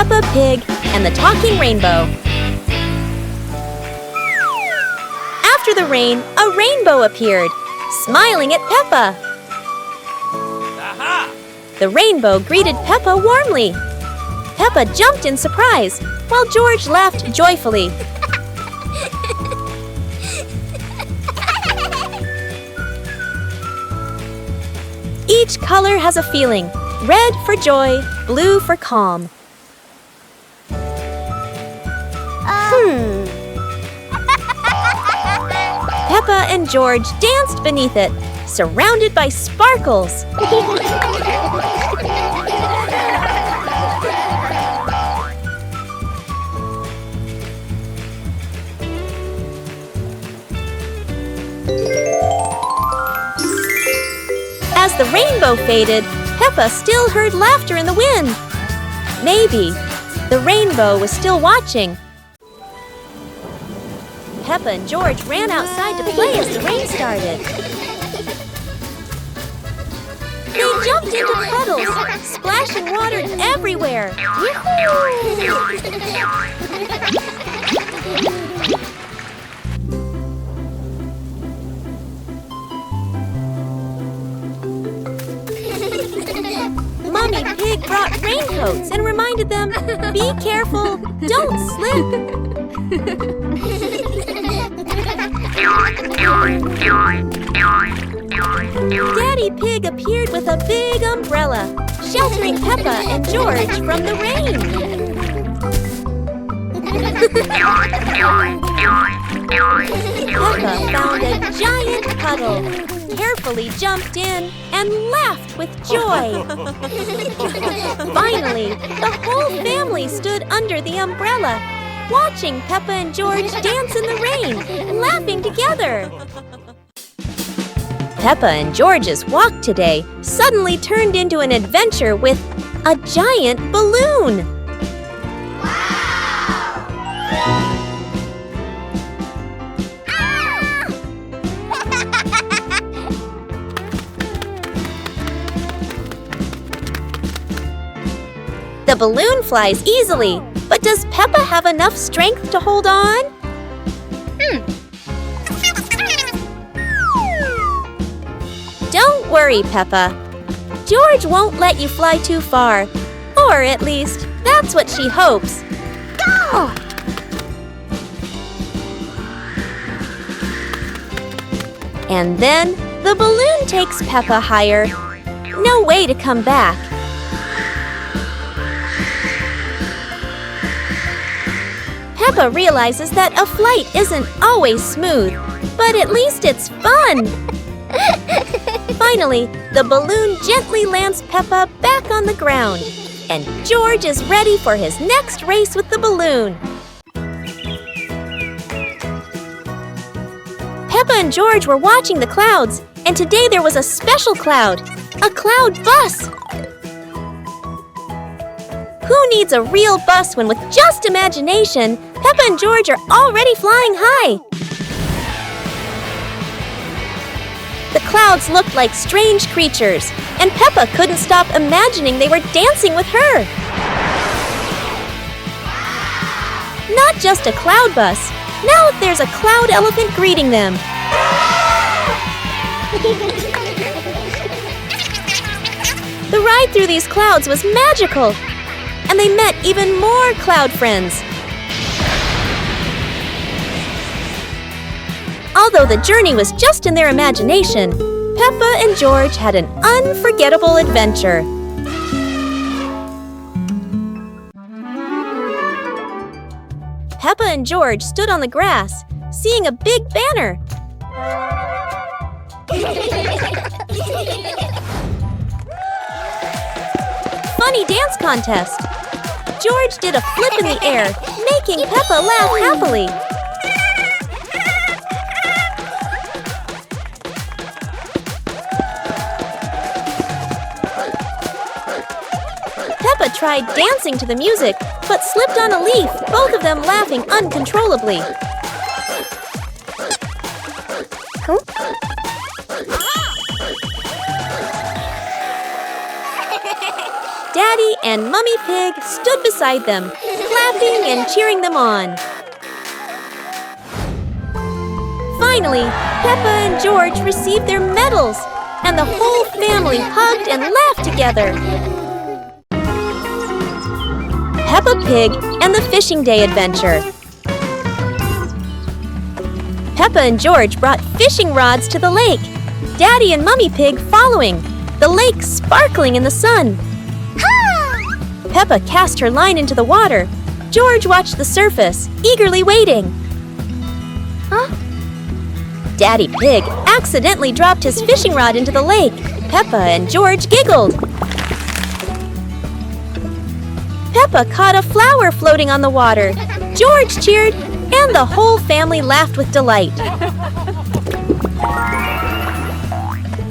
Peppa Pig and the Talking Rainbow. After the rain, a rainbow appeared, smiling at Peppa. Aha! The rainbow greeted Peppa warmly. Peppa jumped in surprise, while George laughed joyfully. Each color has a feeling. Red for joy, blue for calm. Peppa and George danced beneath it, surrounded by sparkles. As the rainbow faded, Peppa still heard laughter in the wind. Maybe the rainbow was still watching. Peppa and George ran outside to play as the rain started. They jumped into puddles, splashing water everywhere. Mommy Pig brought raincoats and reminded them, "Be careful, don't slip." Daddy Pig appeared with a big umbrella, sheltering Peppa and George from the rain. Peppa found a giant puddle, carefully jumped in, and laughed with joy. Finally, the whole family stood under the umbrella, watching Peppa and George dance in the rain, laughing together. Peppa and George's walk today suddenly turned into an adventure with a giant balloon. The balloon flies easily, but does Peppa have enough strength to hold on? Don't worry, Peppa. George won't let you fly too far. Or at least, that's what she hopes. Go! And then, the balloon takes Peppa higher. No way to come back. Peppa realizes that a flight isn't always smooth, but at least it's fun. Finally, the balloon gently lands Peppa back on the ground, and George is ready for his next race with the balloon. Peppa and George were watching the clouds, and today there was a special cloud, a cloud bus. Who needs a real bus when with just imagination, Peppa and George are already flying high? The clouds looked like strange creatures, and Peppa couldn't stop imagining they were dancing with her. Not just a cloud bus, now there's a cloud elephant greeting them. The ride through these clouds was magical, and they met even more cloud friends. Although the journey was just in their imagination, Peppa and George had an unforgettable adventure. Peppa and George stood on the grass, seeing a big banner. Funny dance contest. George did a flip in the air, making Peppa laugh happily. Peppa tried dancing to the music, but slipped on a leaf, both of them laughing uncontrollably. Daddy and Mummy Pig stood beside them, clapping and cheering them on. Finally, Peppa and George received their medals, and the whole family hugged and laughed together. Peppa Pig and the Fishing Day Adventure. Peppa and George brought fishing rods to the lake, Daddy and Mummy Pig following, the lake sparkling in the sun. Peppa cast her line into the water. George watched the surface, eagerly waiting. Daddy Pig accidentally dropped his fishing rod into the lake. Peppa and George giggled. Peppa caught a flower floating on the water. George cheered, and the whole family laughed with delight.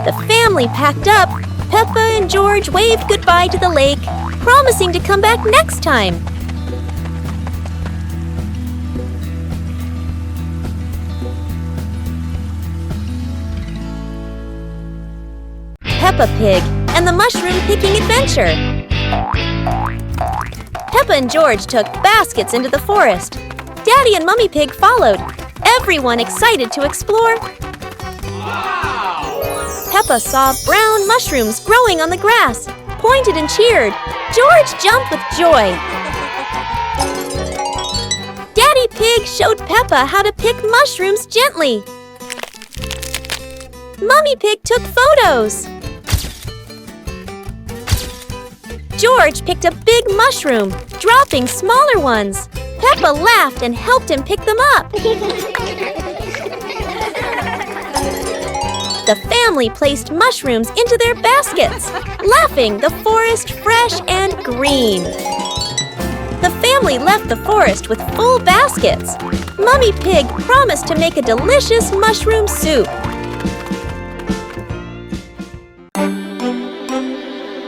The family packed up. Peppa and George waved goodbye to the lake, promising to come back next time. Peppa Pig and the Mushroom Picking Adventure. Peppa and George took baskets into the forest. Daddy and Mummy Pig followed, everyone excited to explore. Peppa saw brown mushrooms growing on the grass, pointed and cheered. George jumped with joy. Daddy Pig showed Peppa how to pick mushrooms gently. Mummy Pig took photos. George picked a big mushroom, dropping smaller ones. Peppa laughed and helped him pick them up. The family placed mushrooms into their baskets, laughing, the forest fresh and green. The family left the forest with full baskets. Mummy Pig promised to make a delicious mushroom soup.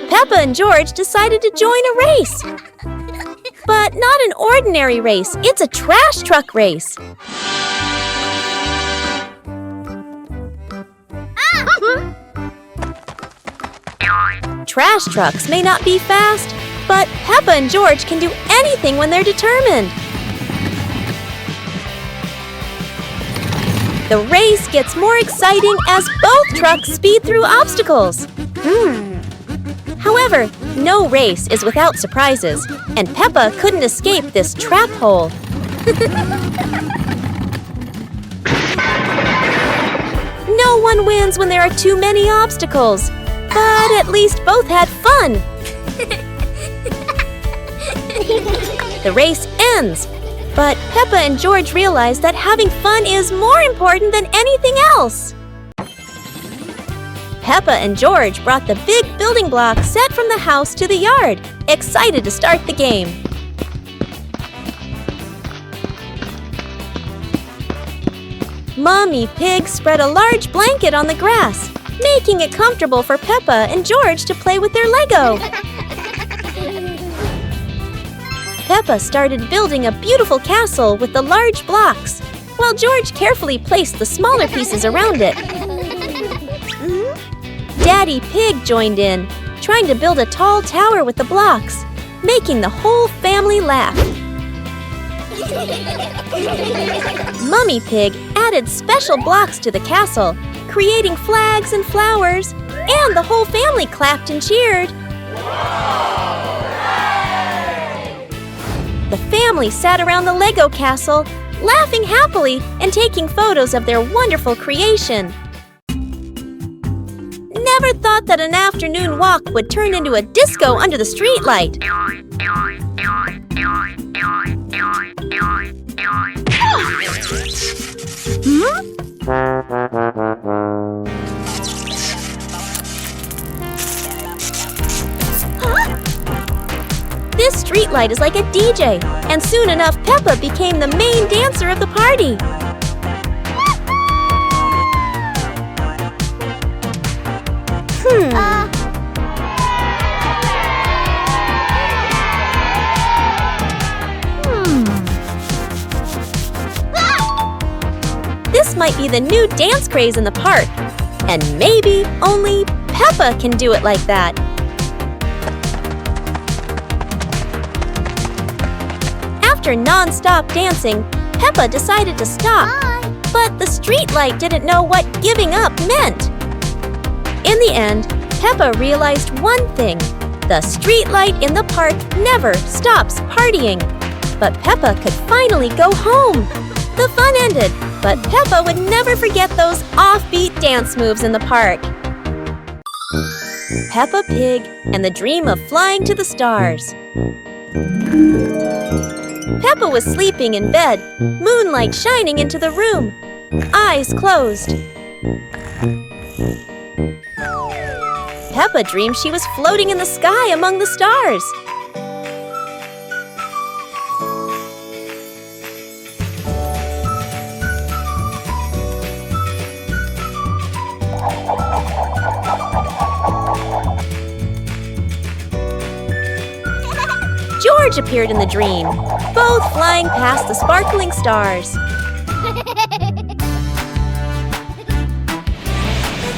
Peppa and George decided to join a race. But not an ordinary race, it's a trash truck race. Trash trucks may not be fast, but Peppa and George can do anything when they're determined. The race gets more exciting as both trucks speed through obstacles. However, no race is without surprises, and Peppa couldn't escape this trap hole. No one wins when there are too many obstacles, but at least both had fun. The race ends, but Peppa and George realize that having fun is more important than anything else. Peppa and George brought the big building blocks set from the house to the yard, excited to start the game. Mummy Pig spread a large blanket on the grass, making it comfortable for Peppa and George to play with their Lego. Peppa started building a beautiful castle with the large blocks, while George carefully placed the smaller pieces around it. Daddy Pig joined in, trying to build a tall tower with the blocks, making the whole family laugh. Mummy Pig added special blocks to the castle, creating flags and flowers, and the whole family clapped and cheered. The family sat around the Lego castle, laughing happily and taking photos of their wonderful creation. Never thought that an afternoon walk would turn into a disco under the streetlight. This streetlight is like a DJ, and soon enough Peppa became the main dancer of the party. This might be the new dance craze in the park, and maybe only Peppa can do it like that. After non-stop dancing, Peppa decided to stop. But the street light didn't know what giving up meant. In the end, Peppa realized one thing. The street light in the park never stops partying. But Peppa could finally go home. The fun ended, but Peppa would never forget those offbeat dance moves in the park. Peppa Pig and the Dream of Flying to the Stars. Peppa was sleeping in bed, moonlight shining into the room, eyes closed. Peppa dreamed she was floating in the sky among the stars. George appeared in the dream, both flying past the sparkling stars.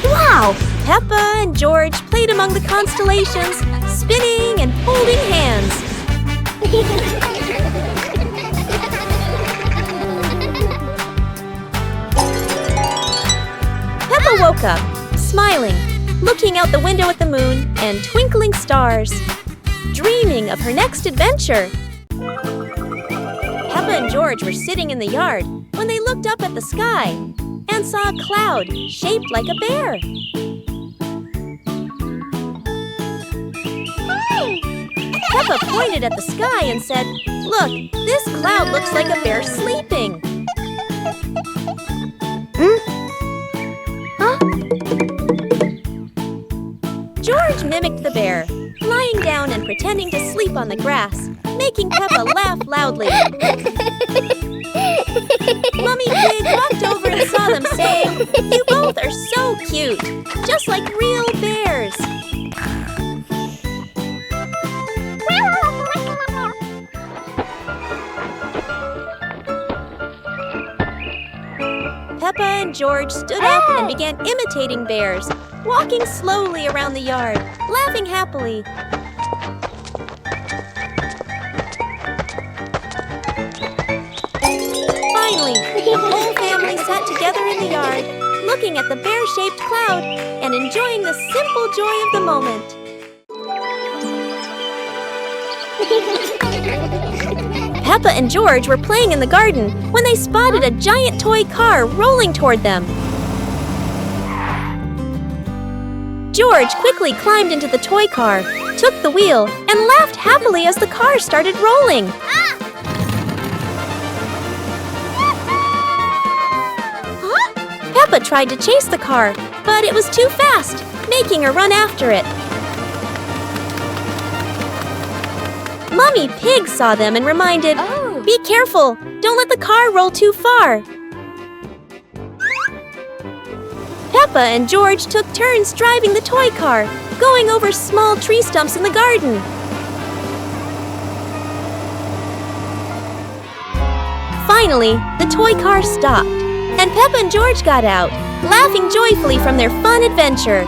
Wow! Peppa and George played among the constellations, spinning and holding hands. Peppa woke up, smiling, looking out the window at the moon and twinkling stars, dreaming of her next adventure. Peppa and George were sitting in the yard when they looked up at the sky and saw a cloud shaped like a bear. Peppa pointed at the sky and said, "Look, this cloud looks like a bear sleeping." Huh? George mimicked the bear, lying down and pretending to sleep on the grass, making Peppa laugh loudly. Mummy Pig walked over and saw them, saying, "You both are so cute, just like real bears." Peppa and George stood up and began imitating bears, walking slowly around the yard, laughing happily. Finally, the whole family sat together in the yard, looking at the bear-shaped cloud and enjoying the simple joy of the moment. Peppa and George were playing in the garden when they spotted a giant toy car rolling toward them. George quickly climbed into the toy car, took the wheel, and laughed happily as the car started rolling. Peppa tried to chase the car, but it was too fast, making her run after it. Mummy Pig saw them and reminded, "Be careful, don't let the car roll too far." Peppa and George took turns driving the toy car, going over small tree stumps in the garden. Finally, the toy car stopped, and Peppa and George got out, laughing joyfully from their fun adventure.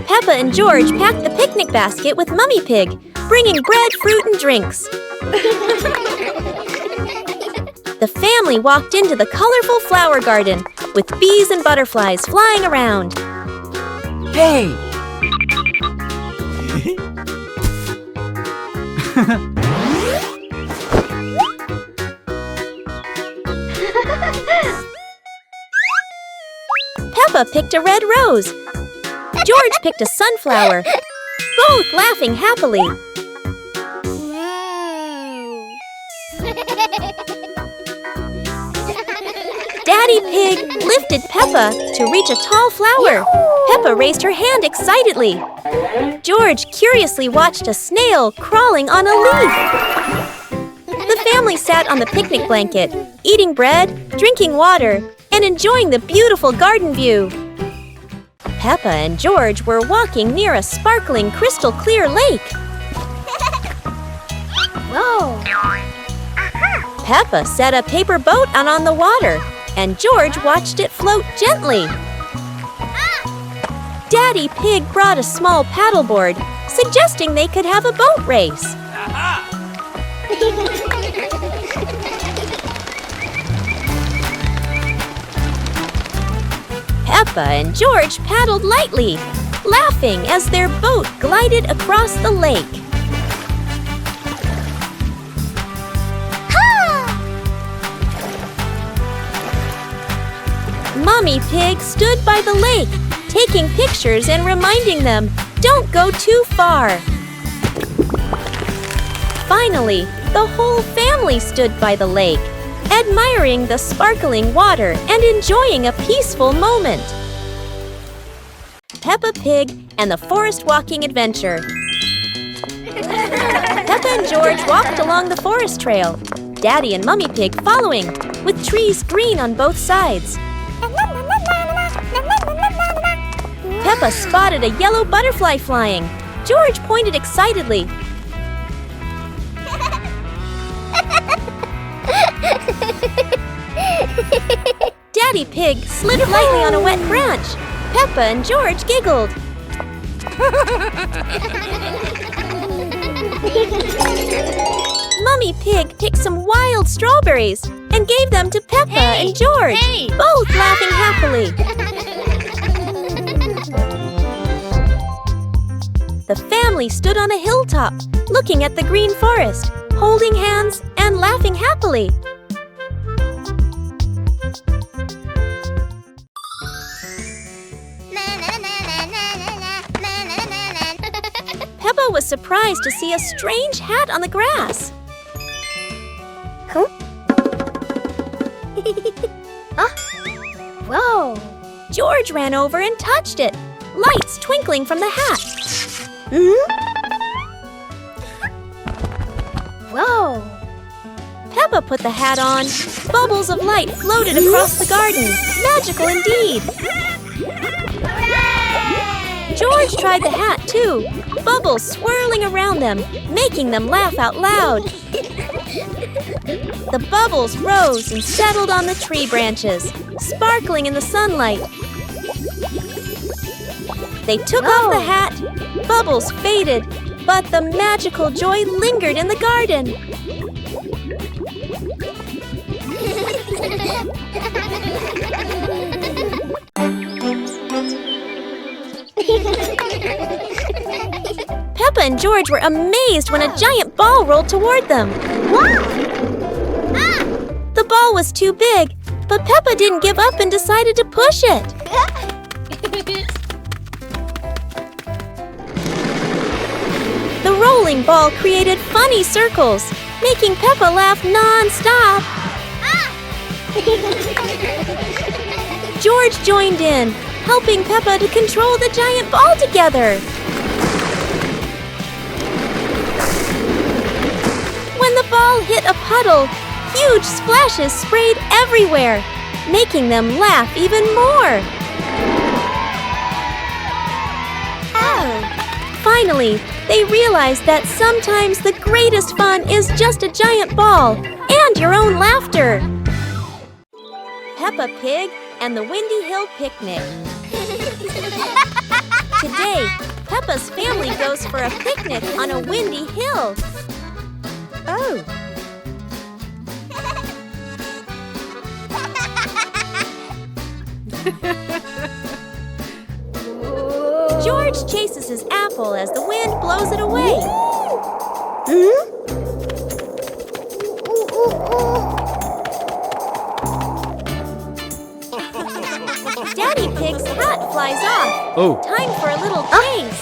Peppa and George packed the picnic basket with Mummy Pig, bringing bread, fruit, and drinks. The family walked into the colorful flower garden with bees and butterflies flying around. Hey! Peppa picked a red rose. George picked a sunflower, both laughing happily. Daddy Pig lifted Peppa to reach a tall flower. Peppa raised her hand excitedly. George curiously watched a snail crawling on a leaf. The family sat on the picnic blanket, eating bread, drinking water, and enjoying the beautiful garden view. Peppa and George were walking near a sparkling, crystal-clear lake. Whoa! Peppa set a paper boat out on the water, and George watched it float gently. Daddy Pig brought a small paddleboard, suggesting they could have a boat race. Peppa and George paddled lightly, laughing as their boat glided across the lake. Mommy Pig stood by the lake, taking pictures and reminding them, don't go too far. Finally, the whole family stood by the lake, admiring the sparkling water and enjoying a peaceful moment. Peppa Pig and the Forest Walking Adventure. Peppa and George walked along the forest trail, Daddy and Mummy Pig following, with trees green on both sides. Peppa spotted a yellow butterfly flying. George pointed excitedly. Daddy Pig slid lightly on a wet branch. Peppa and George giggled. Mummy Pig picked some wild strawberries and gave them to Peppa and George, both laughing happily. The family stood on a hilltop, looking at the green forest, holding hands and laughing happily. Peppa was surprised to see a strange hat on the grass. Huh? Whoa! George ran over and touched it, lights twinkling from the hat. Whoa! Peppa put the hat on. Bubbles of light floated across the garden. Magical indeed. George tried the hat too, bubbles swirling around them, making them laugh out loud. The bubbles rose and settled on the tree branches, sparkling in the sunlight. They took off the hat, bubbles faded, but the magical joy lingered in the garden. Peppa and George were amazed when a giant ball rolled toward them. The ball was too big, but Peppa didn't give up and decided to push it. The rolling ball created funny circles, making Peppa laugh non-stop. George joined in, helping Peppa to control the giant ball together. When the ball hit a puddle, huge splashes sprayed everywhere, making them laugh even more. Finally, they realized that sometimes the greatest fun is just a giant ball and your own laughter. Peppa Pig and the Windy Hill Picnic. Today, Peppa's family goes for a picnic on a windy hill. Oh! George chases his apple as the wind blows it away. Daddy Pig's hat flies off. Oh. Time for a little chase.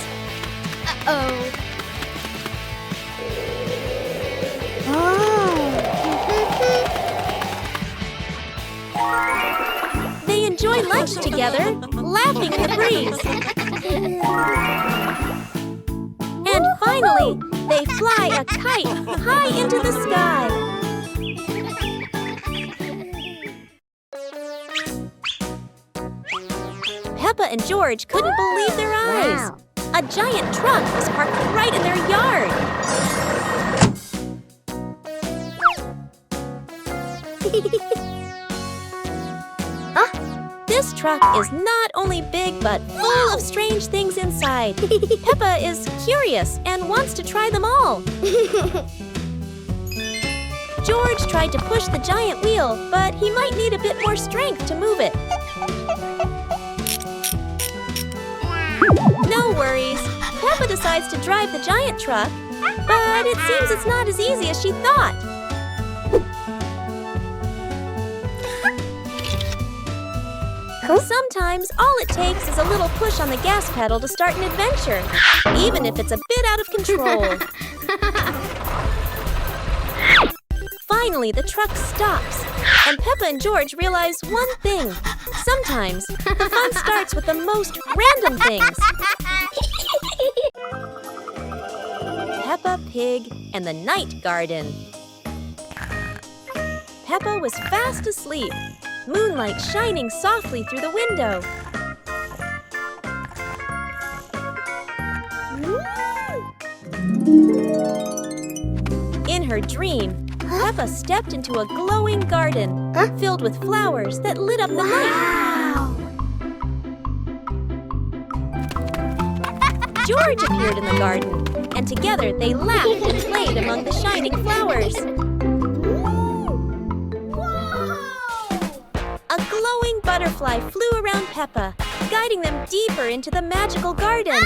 They enjoy lunch together, laughing in the breeze. And finally, they fly a kite high into the sky. Peppa and George couldn't believe their eyes. Wow. A giant truck was parked right in their yard. This truck is not only big but full of strange things inside. Peppa is curious and wants to try them all. George tried to push the giant wheel, but he might need a bit more strength to move it. No worries. Peppa decides to drive the giant truck, but it seems it's not as easy as she thought. Sometimes all it takes is a little push on the gas pedal to start an adventure, even if it's a bit out of control. Finally, the truck stops, and Peppa and George realize one thing. Sometimes the fun starts with the most random things. Peppa Pig and the Night Garden. Peppa was fast asleep, moonlight shining softly through the window. In her dream, Peppa stepped into a glowing garden filled with flowers that lit up the night. George appeared in the garden, and together they laughed and played among the shining flowers. A glowing butterfly flew around Peppa, guiding them deeper into the magical garden.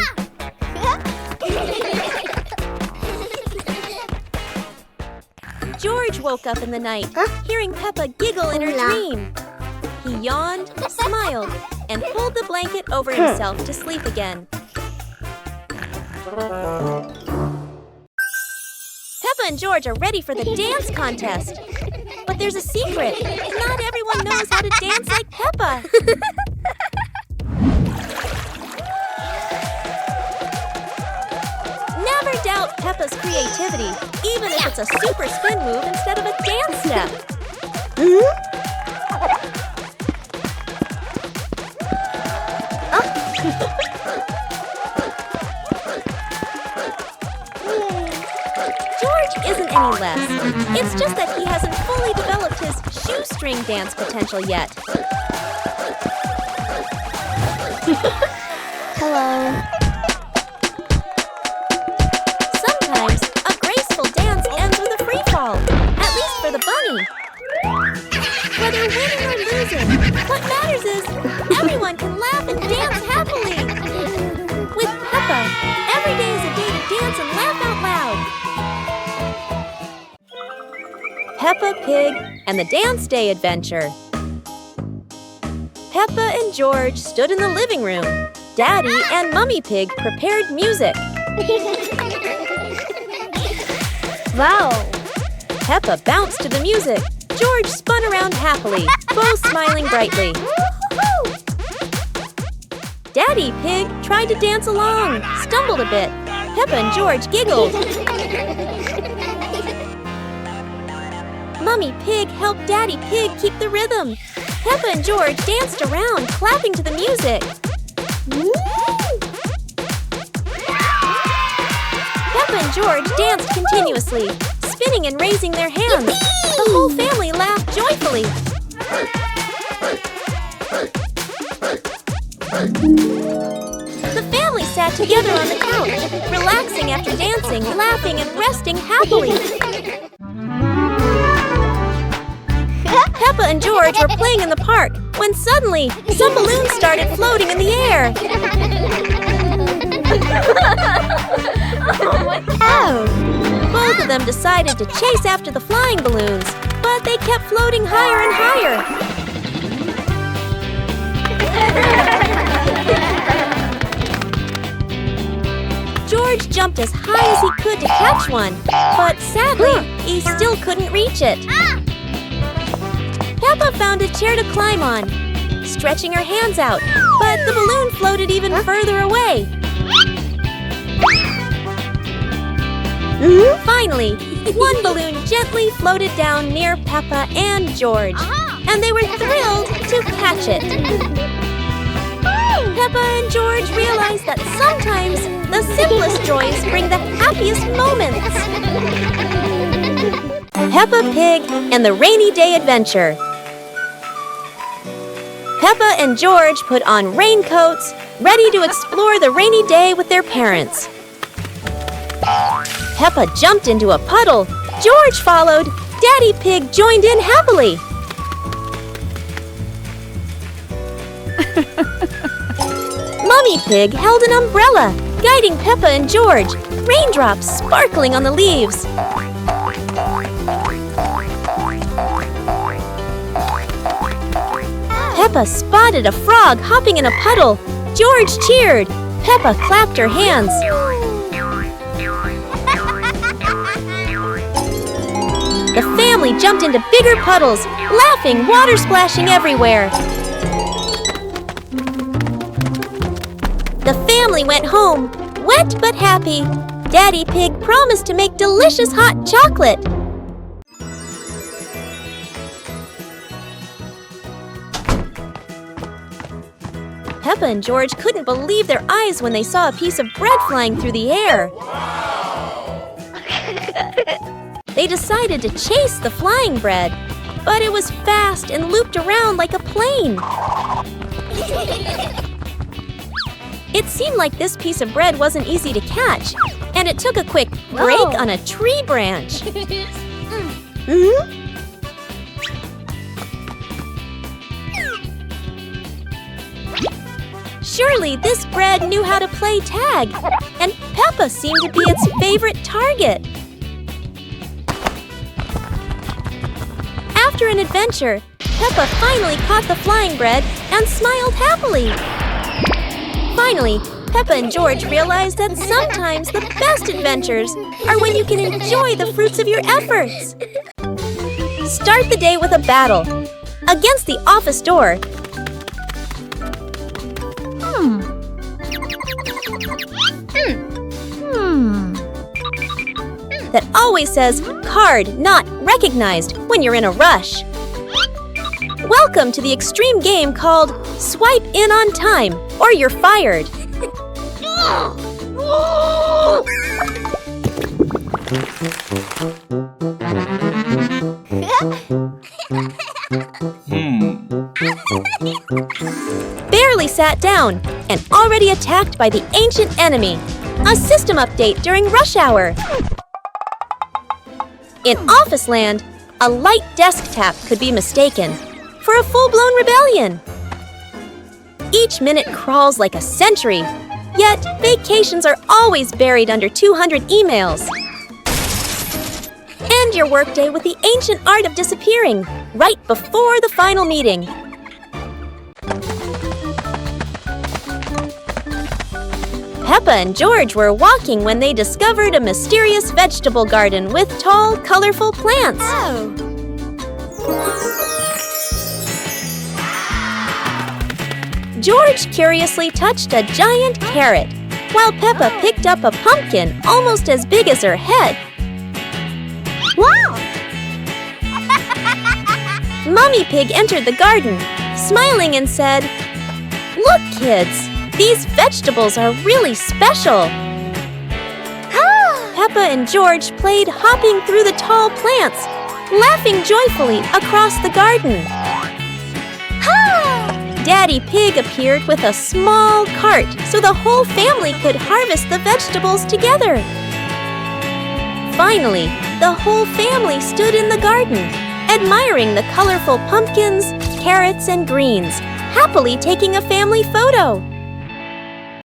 George woke up in the night, hearing Peppa giggle in her dream. He yawned, smiled, and pulled the blanket over himself to sleep again. Peppa and George are ready for the dance contest. But there's a secret. Not everyone knows how to dance like Peppa. Never doubt Peppa's creativity, even if it's a super spin move instead of a dance step. George isn't any less. It's just that he hasn't fully developed his shoestring dance potential yet. Hello. Sometimes a graceful dance ends with a free fall, at least for the bunny. Whether winning or losing, what matters is everyone can laugh and dance happily. With Peppa, every day is a day to dance and laugh out loud. Peppa Pig and the Dance Day Adventure. Peppa and George stood in the living room. Daddy and Mummy Pig prepared music. Wow. Peppa bounced to the music. George spun around happily, both smiling brightly. Daddy Pig tried to dance along, stumbled a bit. Peppa and George giggled. Mummy Pig helped Daddy Pig keep the rhythm. Peppa and George danced around, clapping to the music. Peppa and George danced continuously, spinning and raising their hands. The whole family laughed joyfully. The family sat together on the couch, relaxing after dancing, laughing, and resting happily. Peppa and George were playing in the park when suddenly some balloons started floating in the air. Oh. Both of them decided to chase after the flying balloons, but they kept floating higher and higher. George jumped as high as he could to catch one, but sadly, he still couldn't reach it. Peppa found a chair to climb on, stretching her hands out, but the balloon floated even further away. Finally, one balloon gently floated down near Peppa and George, and they were thrilled to catch it. Peppa and George realized that sometimes the simplest joys bring the happiest moments. Peppa Pig and the Rainy Day Adventure. Peppa and George put on raincoats, ready to explore the rainy day with their parents. Peppa jumped into a puddle. George followed. Daddy Pig joined in happily. Mummy Pig held an umbrella, guiding Peppa and George, raindrops sparkling on the leaves. Peppa spotted a frog hopping in a puddle. George cheered. Peppa clapped her hands. The family jumped into bigger puddles, laughing, water splashing everywhere. The family went home, wet but happy. Daddy Pig promised to make delicious hot chocolate. Peppa and George couldn't believe their eyes when they saw a piece of bread flying through the air. They decided to chase the flying bread, but it was fast and looped around like a plane. It seemed like this piece of bread wasn't easy to catch, and it took a quick break on a tree branch. Surely this bread knew how to play tag, and Peppa seemed to be its favorite target. After an adventure, Peppa finally caught the flying bread and smiled happily. Finally, Peppa and George realized that sometimes the best adventures are when you can enjoy the fruits of your efforts. Start the day with a battle. Against the office door, that always says card not recognized when you're in a rush. Welcome to the extreme game called Swipe In on Time or you're fired. Barely sat down and already attacked by the ancient enemy. A system update during rush hour. In Office Land, a light desk tap could be mistaken for a full-blown rebellion. Each minute crawls like a century, yet vacations are always buried under 200 emails. End your workday with the ancient art of disappearing right before the final meeting. Peppa and George were walking when they discovered a mysterious vegetable garden with tall, colorful plants. George curiously touched a giant carrot, while Peppa picked up a pumpkin almost as big as her head. Wow! Mummy Pig entered the garden, smiling and said, "Look, kids, these vegetables are really special." Peppa and George played hopping through the tall plants, laughing joyfully across the garden. Daddy Pig appeared with a small cart so the whole family could harvest the vegetables together. Finally, the whole family stood in the garden, admiring the colorful pumpkins, carrots, and greens, happily taking a family photo.